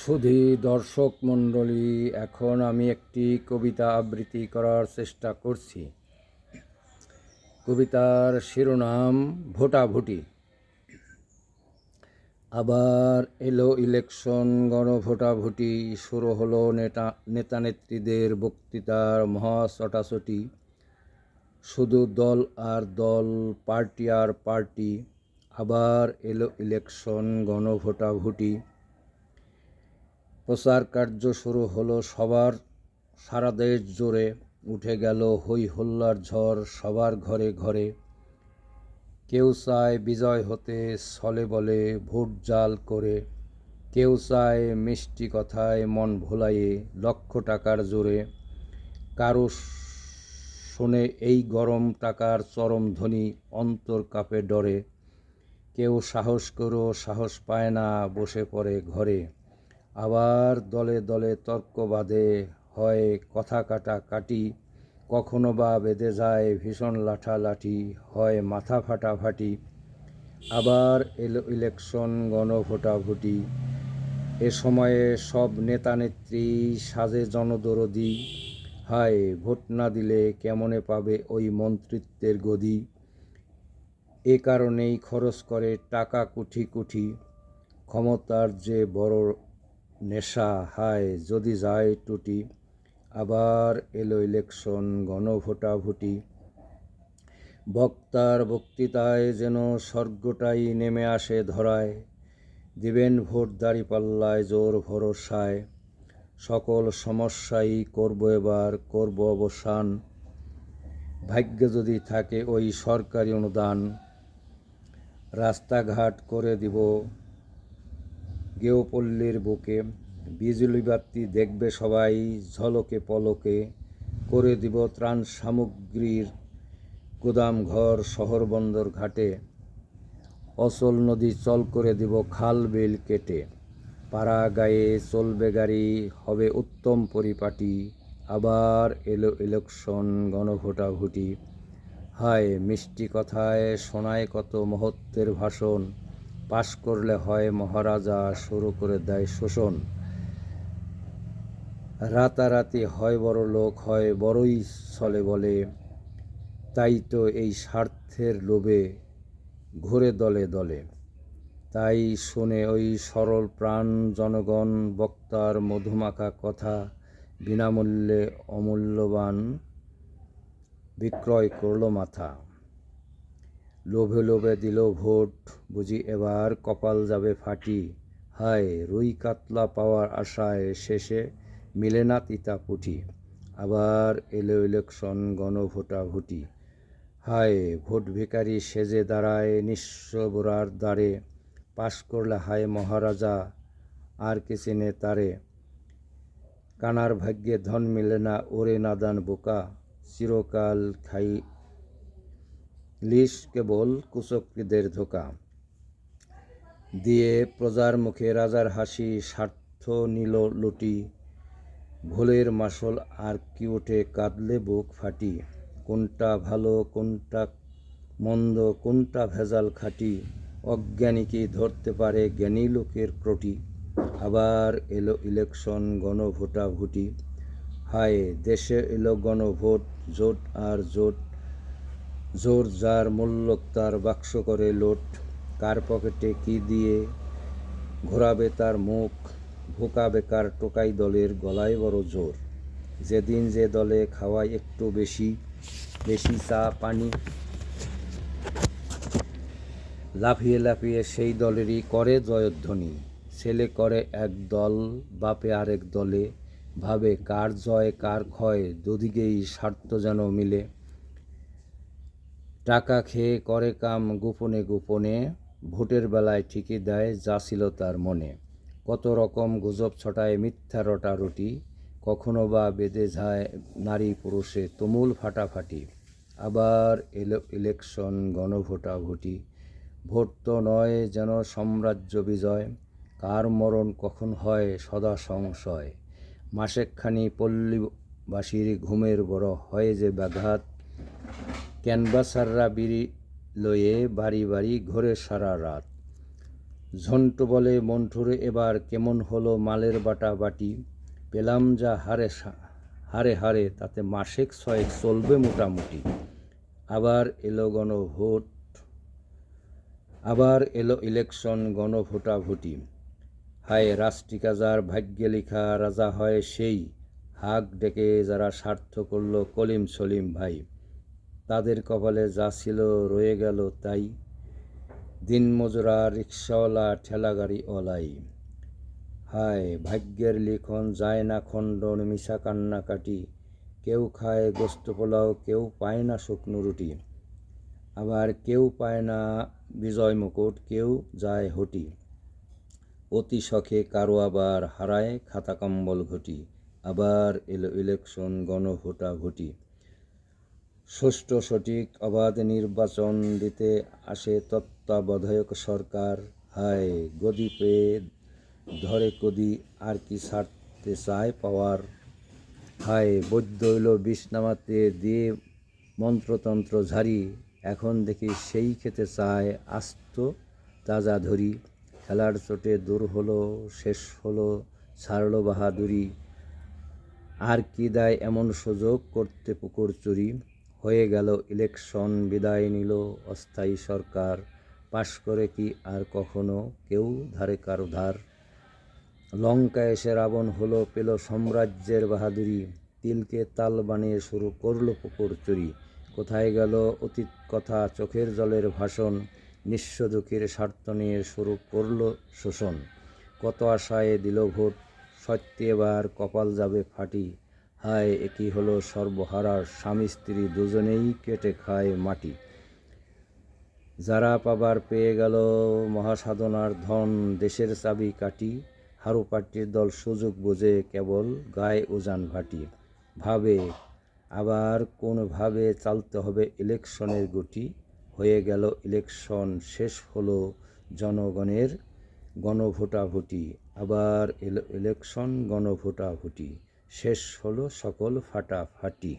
সুধী দর্শক মণ্ডলী, এখন আমি একটি কবিতা আবৃত্তি করার চেষ্টা করছি। কবিতার শিরোনাম ভোটাভুটি। আবার এলো ইলেকশন, গণভোটাভুটি। শুরু হলো নেতানেত্রীদের বক্তৃতার মহা ছটাছটি। শুধু দল আর দল, পার্টি আর পার্টি। আবার এলো ইলেকশন, গণভোটাভুটি। প্রচার কার্য শুরু হলো সবার, সারা দেশ জুড়ে উঠে গেল হই হল্লার ঝড় সবার ঘরে ঘরে। কেউ চায় বিজয় হতে ছলে বলে ভোট জাল করে, কেউ চায় মিষ্টি কথায় মন ভোলাইয়ে লক্ষ টাকার জোরে। কারো শোনে এই গরম টাকার চরম ধ্বনি, অন্তর কাঁপে ডরে। কেউ সাহস করেও সাহস পায় না, বসে পড়ে ঘরে। আবার দলে দলে তর্ক বাঁধে, হয় কথা কাটাকাটি। কখনো বা বেঁধে যায় ভীষণ লাঠালাঠি, হয় মাথা ফাটাফাটি। আবার এলো ইলেকশন, গণভোটাভুটি। এ সময়ে সব নেতানেত্রী সাজে জনদরদি। হায়, ভোট না দিলে কেমনে পাবে ওই মন্ত্রিত্বের গদি। এ কারণেই খরচ করে টাকা কুঠি কুঠি। ক্ষমতার যে বড় নেশা, হায় যদি যায় টুটি। আবার এলো ইলেকশন, গণভোটাভুটি। বক্তার বক্তৃতায় যেন স্বর্গটাই নেমে আসে ধরায়। দিবেন ভোট দাঁড়িপাল্লায় জোর ভরসায়। সকল সমস্যাই করব এবার, করব অবসান। ভাগ্যে যদি থাকে ওই সরকারি অনুদান। রাস্তাঘাট করে দিব গেওপল্লীর বুকে। বিজুলি বাতি দেখবে সবাই ঝলকে পলকে। করে দিব ত্রাণ সামগ্রীর গুদামঘর শহর বন্দর ঘাটে। অচল নদী চল করে দিব খাল বিল কেটে। পাড়া গায়ে চলবে গাড়ি, হবে উত্তম পরিপাটি। আবার এলো ইলেকশন, গণভোটাভুটি। হায়, মিষ্টি কথায় শোনায় কত মহত্বের ভাষণ। পাশ করলে হয় মহারাজা, শুরু করে দেয় শোষণ। রাতারাতি হয় বড় লোক, হয় বড়ই ছলে বলে। তাই তো এই স্বার্থের লোভে ঘুরে দলে দলে। তাই শুনে ওই সরল প্রাণ জনগণ বক্তার মধুমাখা কথা, বিনামূল্যে অমূল্যবান বিক্রয় করল মাথা। লোভে লোভে দিল ভোট, বুঝি এবার কপাল যাবে ফাটি। হায়, রুই কাতলা পাওয়ার আশায় শেষে মিলে না তিতা পুঁটি। আবার এলো ইলেকশন, গণভোটাভুটি। হায়, ভোট ভিখারি সেজে দাঁড়ায় নিঃস্ব বুড়ার দ্বারে। পাশ করলে হায় মহারাজা, আর কি চিনে তারে। কানার ভাগ্যে ধন মিলে না, ওরে নাদান বোকা। চিরকাল খাই লিস কেবল কুচক্রীদের ধোকা। দিয়ে প্রজার মুখে রাজার হাসি, স্বার্থ নিল লুটি। ভুলের মাসল আর কি ওঠে, কাঁদলে বুক ফাটি। কোনটা ভালো কোনটা মন্দ, কোনটা ভেজাল খাঁটি। অজ্ঞানী কি ধরতে পারে জ্ঞানী লোকের ত্রুটি। আবার এলো ইলেকশন, গণভোটাভুটি। হায়, দেশে এলো গণভোট, জোট আর জোট। জোর যার মূল্যক তার বাক্স করে লোট। কার পকেটে কি দিয়ে ঘোরাবে তার মুখ। ভোকা বেকার টোকাই দলের গলায় বড় জোর। যেদিন যে দলে খাওয়ায় একটু বেশি বেশি চা পানি, লাফিয়ে লাফিয়ে সেই দলেরই করে জয়ধ্বনি। ছেলে করে এক দল, বাপে আরেক দলে। ভাবে কার জয় কার ক্ষয়, দুদিকেই স্বার্থ যেন মিলে। টাকা খেয়ে করে কাম গোপনে গোপনে। ভোটের বেলায় ঠিকই দেয় যা ছিল তার মনে। কত রকম গুজব ছটায় মিথ্যা রটারুটি। কখনো বা বেঁধে যায় নারী পুরুষে তুমুল ফাটাফাটি। আবার এলো ইলেকশন, গণভোটাভুটি। ভোট তো নয় যেন সাম্রাজ্য বিজয়। কার মরণ কখন হয় সদা সংশয়। মাসেকখানি পল্লীবাসীর ঘুমের বড় হয় যে ব্যাঘাত। ক্যানভাসাররা বিড়ি লয়ে বাড়ি বাড়ি ঘোরে সারা রাত। ঝন্টু বলে, মন্টুরে এবার কেমন হলো মালের বাটা বাটি, পেলাম যা হারে হারে তাতে মাসেক ছয়েক চলবে মোটামুটি। আবার এলো গণভোট, আবার এলো ইলেকশন, গণভোটাভুটি। হায় রাষ্ট্রিকা যার ভাগ্যে লিখা রাজা হয় সেই, হাক ডেকে যারা স্বার্থ করল কলিম সলিম ভাই, তাদের কপালে যা ছিল রয়ে গেল তাই, দিনমজুরা রিক্সাওয়ালা ঠেলাগাড়িওয়ালাই। হায় ভাগ্যের লিখন যায় না খণ্ডন, মিশা কান্নাকাটি, কেউ খায় গোস্ত পোলাও, কেউ পায় না শুকনো রুটি, আবার কেউ পায় না বিজয় মুকুট, কেউ যায় হটি, অতি শখে কারো আবার হারায় খাতা কম্বল ঘটি। আবার এলো ইলেকশন, গণভোটাভুটি। সুষ্ঠু সঠিক অবাধ নির্বাচন দিতে আসে তত্ত্বাবধায়ক সরকার। হায় গদি পেয়ে ধরে কদি, আর কি ছাড়তে চায় পাওয়ার। হায় বৈদ্য এলো বিষ নামাতে দিয়ে মন্ত্রতন্ত্র ঝাড়ি, এখন দেখি সেই খেতে চায় আস্ত তাজা ধরি। খেলার চোটে দূর হলো, শেষ হলো, ছাড়লো বাহাদুরি, আর কি দেয় এমন সুযোগ করতে পুকুর চুরি। হয়ে গেল ইলেকশন, বিদায় নিল অস্থায়ী সরকার, পাশ করে কি আর কখনো কেউ ধারে কারো ধার। লঙ্কায় এসে রাবণ হলো, পেল সাম্রাজ্যের বাহাদুরি, তিলকে তাল বানিয়ে শুরু করলো পুকুর চুরি। কোথায় গেল অতীত কথা, চোখের জলের ভাষণ, নিঃস্ব দুঃখীর স্বার্থ নিয়ে শুরু করলো শোষণ। কত আশায় দিল ভোট, সত্যি এবার কপাল যাবে ফাটি। হায় একই হলো সর্বহারা, স্বামী স্ত্রী দুজনেই কেটে খায় মাটি। যারা পাবার পেয়ে গেল মহাসাধনার ধন, দেশের চাবি কাঠি, হারু পার্টির দল সুযোগ বুঝে কেবল গায়ে উজান ভাটি। ভাবে আবার কোনভাবে চালতে হবে ইলেকশনের গুটি। হয়ে গেল ইলেকশন, শেষ হলো জনগণের গণভোটাভুটি। আবার এলো ইলেকশন, গণভোটাভুটি, শেষ হলো সকল ফাটাফাটি।